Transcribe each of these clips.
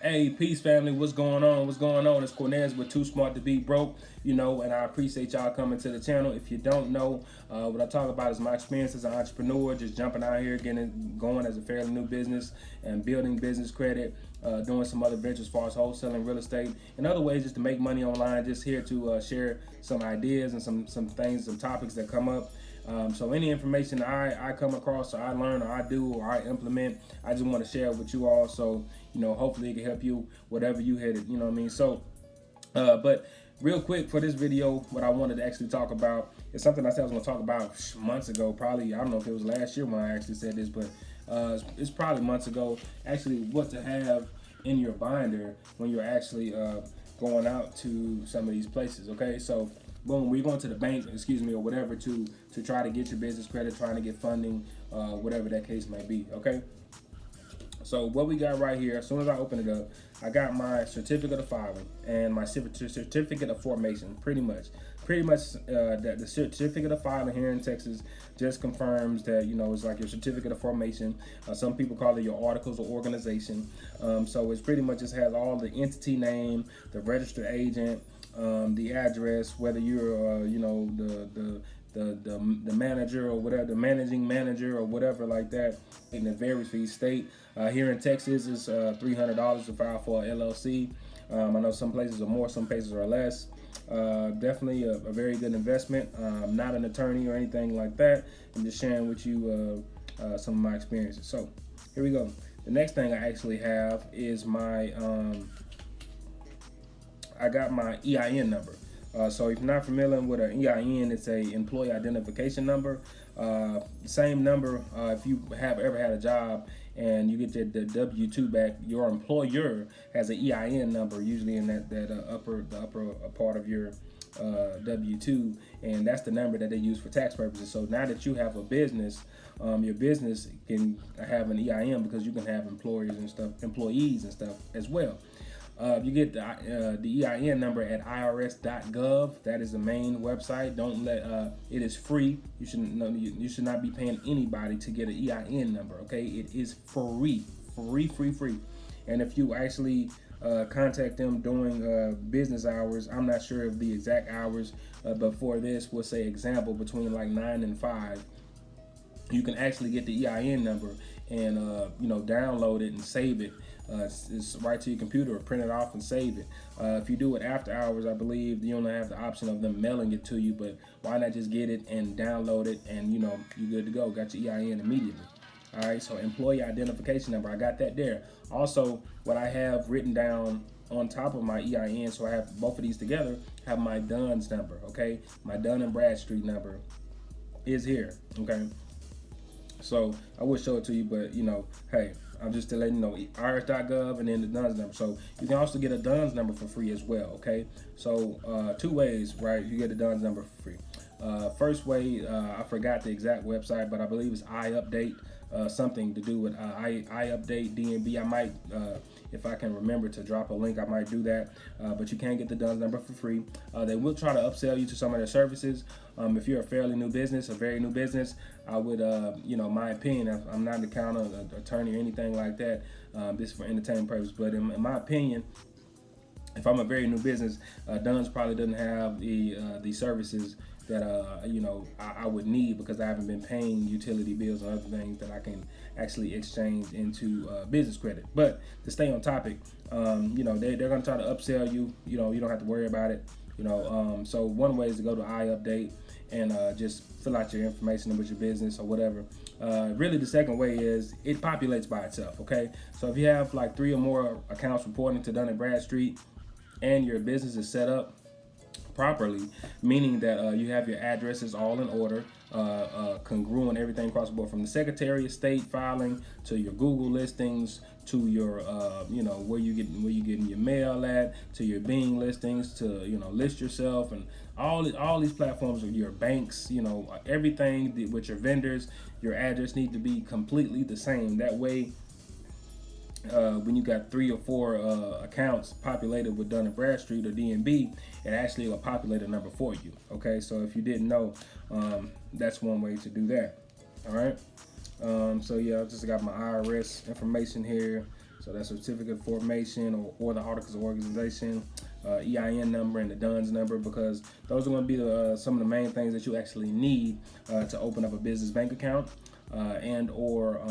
Hey, peace family, what's going on? What's going on? It's Cornez with Too Smart to Be Broke, and I appreciate y'all coming to the channel. If you don't know, what I talk about is my experience as an entrepreneur, just jumping out here, getting going as a fairly new business and building business credit, doing some other ventures as far as wholesaling real estate and other ways just to make money online. Just here to share some ideas and some things, some topics that come up. So any information I come across or I learn or I do or I implement, I just want to share it with you all. So, hopefully it can help you, whatever you headed, you know what I mean? So, but real quick for this video, what I wanted to actually talk about is something I said I was going to talk about months ago. Probably, I don't know if it was last year when I actually said this, but it's probably months ago. Actually, what to have in your binder when you're actually going out to some of these places, okay? So, boom, we're going to the bank, or whatever, to try to get your business credit, trying to get funding, whatever that case may be, okay? So what we got right here, as soon as I open it up, I got my certificate of filing and my certificate of formation, pretty much that the certificate of filing here in Texas just confirms that, it's like your certificate of formation. Some people call it your articles of organization. So it's pretty much just has all the entity name, the registered agent, the address, whether you're, the manager or whatever, the managing manager or whatever like that, and it varies for each state. Here in Texas, it's $300 to file for a LLC. I know some places are more, some places are less. Definitely a very good investment. I'm not an attorney or anything like that. I'm just sharing with you some of my experiences. So here we go. The next thing I actually have is my, I got my EIN number. So if you're not familiar with an EIN, it's a employee identification number. Same number if you have ever had a job and you get the W-2 back, your employer has an EIN number, usually in the upper part of your W-2, and that's the number that they use for tax purposes. So now that you have a business, your business can have an EIN because you can have employees and stuff as well. You get the EIN number at irs.gov. That is the main website. Don't let it is free. You should not be paying anybody to get an EIN number. Okay, it is free. And if you actually contact them during business hours, I'm not sure of the exact hours, but for this, we'll say example between like 9 and 5. You can actually get the EIN number and download it and save it. It's right to your computer or print it off and save it. If you do it after hours, I believe you only have the option of them mailing it to you, but why not just get it and download it and you're good to go. Got your EIN immediately. All right, so employee identification number, I got that there. Also, what I have written down on top of my EIN, so I have both of these together, have my DUNS number, okay? My Dun and Bradstreet number is here, okay? So I would show it to you, but hey, I'm just to let you know, irs.gov and then the DUNS number. So you can also get a DUNS number for free as well, okay? So two ways, right? You get a DUNS number for free. First way, I forgot the exact website, but I believe it's iUpdate, something to do with iUpdate DNB. I might, if I can remember to drop a link, I might do that. But you can get the DUNS number for free. They will try to upsell you to some of their services. If you're a fairly new business, a very new business, I would, my opinion, I'm not an accountant, an attorney, or anything like that. This is for entertainment purposes. But in my opinion, if I'm a very new business, DUNS probably doesn't have the services that I would need, because I haven't been paying utility bills and other things that I can actually exchange into business credit. But to stay on topic, they're gonna try to upsell you. You don't have to worry about it. So one way is to go to iUpdate and just fill out your information with your business or whatever. Really, the second way is it populates by itself. Okay, so if you have like 3 or more accounts reporting to Dun & Bradstreet and your business is set up properly, meaning that you have your addresses all in order, congruent, everything across the board, from the Secretary of State filing to your Google listings to your where you getting your mail at, to your Bing listings, to list yourself, and all these platforms, or your banks, everything with your vendors, your address need to be completely the same. That way, when you got 3 or 4 accounts populated with Dun & Bradstreet or DNB, it actually will populate a number for you. Okay, so if you didn't know, that's one way to do that. All right. So yeah, I just got my IRS information here. So that's certificate of formation or the articles of organization, EIN number, and the DUNS number, because those are going to be some of the main things that you actually need to open up a business bank account and or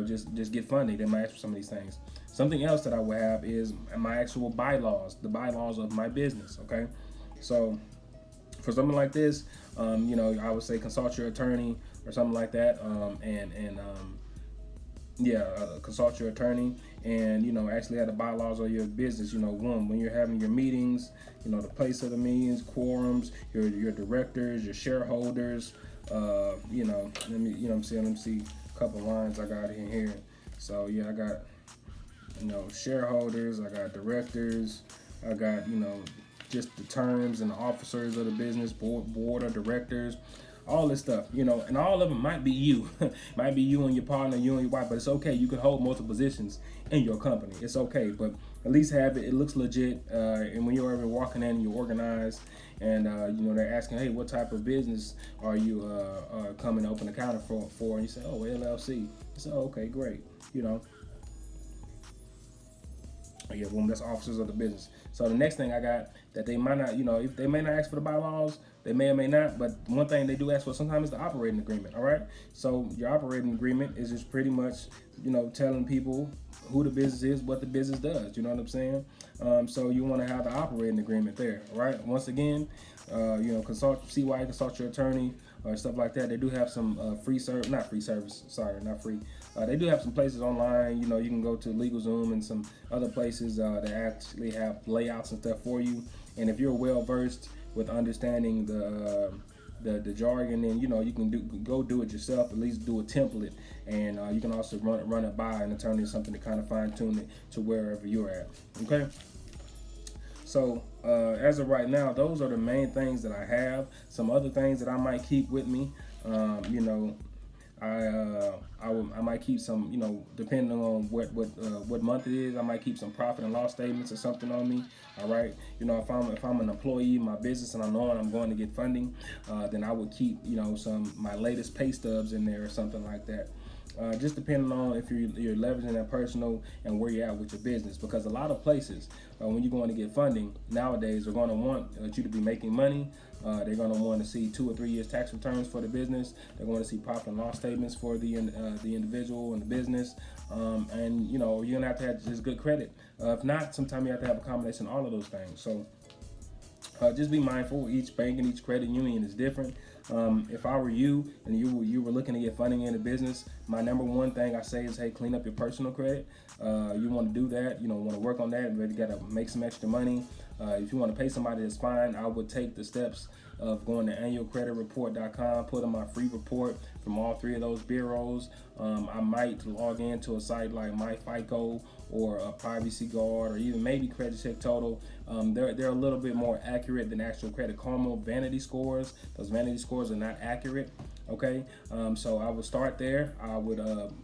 just get funding. They might ask for some of these things. Something else that I will have is my actual bylaws, the bylaws of my business. Okay, so for something like this, I would say consult your attorney or something like that, consult your attorney and actually have the bylaws of your business. When you're having your meetings, the place of the meetings, quorums, your directors, your shareholders. Let me see a couple lines I got in here. So I got shareholders, I got directors, I got just the terms and the officers of the business, board of directors, all this stuff, and all of them might be you. Might be you and your partner, you and your wife, but it's okay. You can hold multiple positions in your company. It's okay, but at least have it. It looks legit. And when you're ever walking in, you're organized, and they're asking, hey, what type of business are you coming to open an account for? And you say, oh, LLC. You say, oh, okay, great. Yeah, boom, that's officers of the business. So the next thing I got that they might not, if they may not ask for the bylaws, they may or may not, but one thing they do ask for sometimes is the operating agreement, all right? So your operating agreement is just pretty much, telling people who the business is, what the business does, you know what I'm saying? So you want to have the operating agreement there, all right? Once again, consult your attorney or stuff like that. They do have some they do have some places online. You can go to LegalZoom and some other places that actually have layouts and stuff for you. And if you're well versed with understanding the jargon, then you can go do it yourself. At least do a template, and you can also run it by an attorney or something to kind of fine tune it to wherever you're at. Okay. So as of right now, those are the main things that I have. Some other things that I might keep with me, I might keep some, depending on what month it is, I might keep some profit and loss statements or something on me. All right, if I'm an employee in my business and I know I'm going to get funding, then I would keep my latest pay stubs in there or something like that. Just depending on if you're leveraging that personal and where you're at with your business, because a lot of places when you're going to get funding nowadays are going to want you to be making money. They're going to want to see 2 or 3 years tax returns for the business. They're going to see profit and loss statements for the individual and the business, and you're going to have just good credit. If not, sometimes you have to have a combination of all of those things. So just be mindful. Each bank and each credit union is different. If I were you and you were looking to get funding in a business, my number one thing I say is, hey, clean up your personal credit. You want to do that. Want to work on that, but you got to make some extra money. If you want to pay somebody, that's fine. I would take the steps of going to annualcreditreport.com, put in my free report from all 3 of those bureaus. I might log into a site like MyFICO or Privacy Guard or even maybe Credit Check Total. They're a little bit more accurate than actual Credit Karma vanity scores. Those vanity scores are not accurate. Okay, so I would start there. I would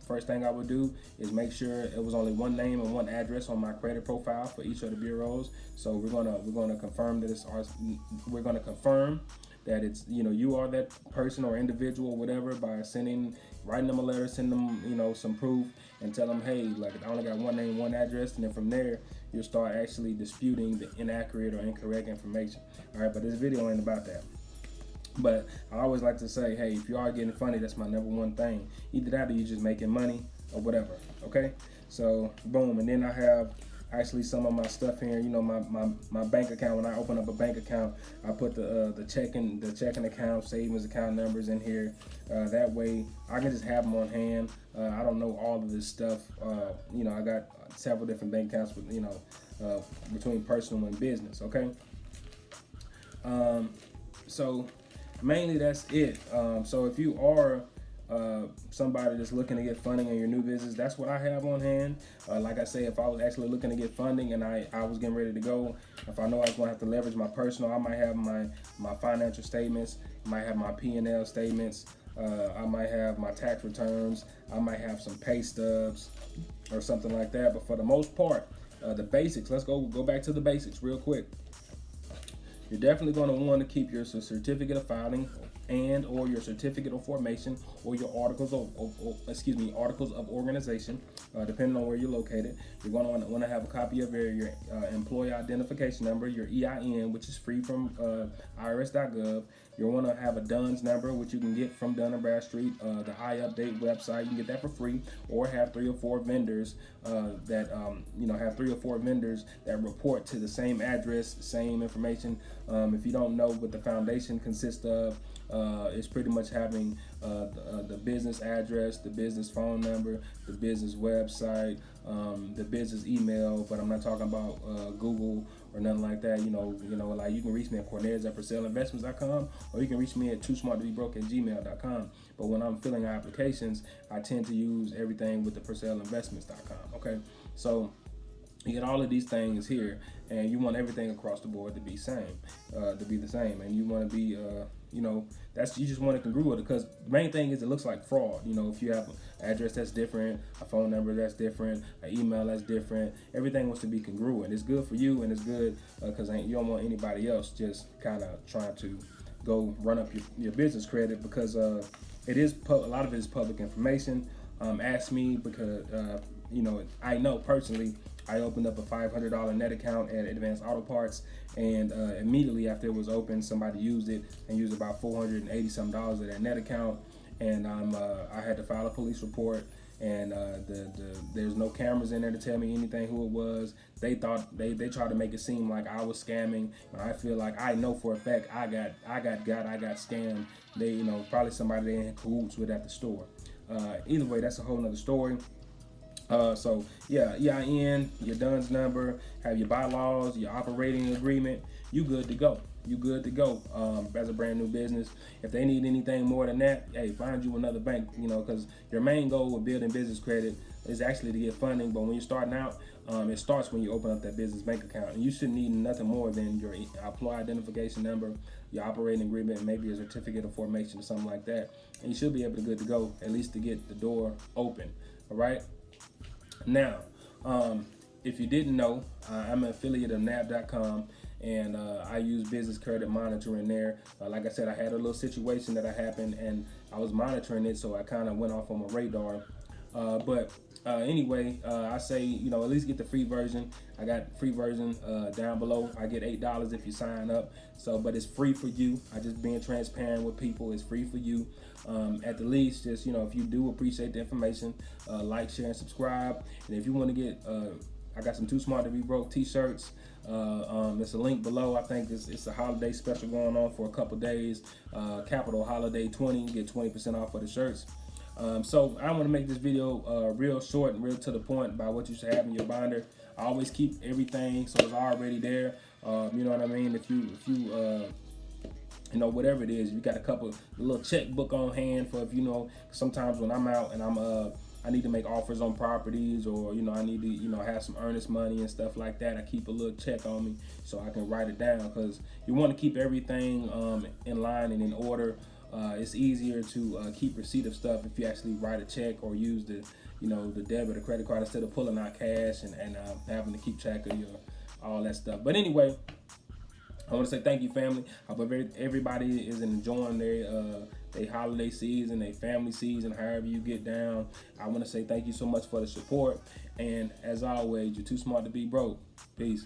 first thing I would do is make sure it was only one name and one address on my credit profile for each of the bureaus. So we're gonna confirm that it's you are that person or individual, whatever, by writing them a letter, send them some proof, and tell them, hey, like, I only got one name, one address, and then from there you'll start actually disputing the inaccurate or incorrect information. All right, but this video ain't about that. But I always like to say, hey, if you are getting funded, that's my number one thing. Either that or you're just making money or whatever. Okay, so boom, and then I have actually some of my stuff here. My bank account. When I open up a bank account, I put the checking account, savings account numbers in here. That way I can just have them on hand. I don't know all of this stuff. I got several different bank accounts with between personal and business. Okay. So mainly that's it. So if you are somebody that's looking to get funding in your new business, that's what I have on hand. Like I say, if I was actually looking to get funding and I was getting ready to go, if I know I was going to have to leverage my personal, I might have my financial statements, I might have my P&L statements, I might have my tax returns, I might have some pay stubs or something like that. But for the most part, the basics, let's go back to the basics real quick. You're definitely going to want to keep your certificate of filing and or your certificate of formation or your articles of organization, depending on where you're located. You're going to want to have a copy of your employee identification number, your EIN, which is free from irs.gov. You'll want to have a DUNS number, which you can get from Dun & Bradstreet, the iUpdate website. You can get that for free, or have 3 or 4 vendors have 3 or 4 vendors that report to the same address, same information. If you don't know what the foundation consists of, it's pretty much having the business address, the business phone number, the business website, the business email. But I'm not talking about Google or nothing like that. Like you can reach me at Cornez@PurcellInvestments.com, or you can reach me at toosmarttobebroke@gmail.com. But when I'm filling out applications, I tend to use everything with the PurcellInvestments.com. Okay, so you get all of these things here, and you want everything across the board to be the same, and you want to be, you just want to congruent, because the main thing is it looks like fraud. If you have an address that's different, a phone number that's different, an email that's different, everything wants to be congruent. It's good for you, and it's good because you don't want anybody else just kind of trying to go run up your business credit, because it is a lot of it is public information. Ask me because I know personally. I opened up a $500 net account at Advanced Auto Parts, and immediately after it was open, somebody used it and used about $480 some of that net account, and I had to file a police report. And there's no cameras in there to tell me anything who it was. They thought they tried to make it seem like I was scamming, but I feel like I know for a fact I got scammed. They probably somebody they in cahoots with at the store. Either way, that's a whole nother story. So yeah, EIN, your DUNS number, have your bylaws, your operating agreement. You good to go. As a brand new business. If they need anything more than that, hey, find you another bank. Because your main goal with building business credit is actually to get funding. But when you're starting out, it starts when you open up that business bank account, and you shouldn't need nothing more than your employee identification number, your operating agreement, maybe a certificate of formation or something like that, and you should be able to good to go, at least to get the door open. All right. Now, if you didn't know, I'm an affiliate of NAB.com, and I use business credit monitoring there. Like I said, I had a little situation that happened, and I was monitoring it, so I kind of went off on my radar. But anyway, I say, at least get the free version. I got free version down below. I get $8 if you sign up. But it's free for you. I just being transparent with people. It's free for you. At the least, just, if you do appreciate the information, like, share, and subscribe. And if you want to get, I got some Too Smart to Be Broke t-shirts. There's a link below. I think it's a holiday special going on for a couple days. Capital Holiday 20, get 20% off for the shirts. So I want to make this video real short and real to the point about what you should have in your binder. I always keep everything so it's already there. You know what I mean? If you whatever it is, you got a little checkbook on hand for sometimes when I'm out and I need to make offers on properties, or I need to have some earnest money and stuff like that. I keep a little check on me so I can write it down, because you want to keep everything in line and in order. It's easier to keep receipt of stuff if you actually write a check or use the debit or credit card instead of pulling out cash and having to keep track of all that stuff. But anyway, I want to say thank you, family. I hope everybody is enjoying their holiday season, their family season, however you get down. I want to say thank you so much for the support. And as always, you're too smart to be broke. Peace.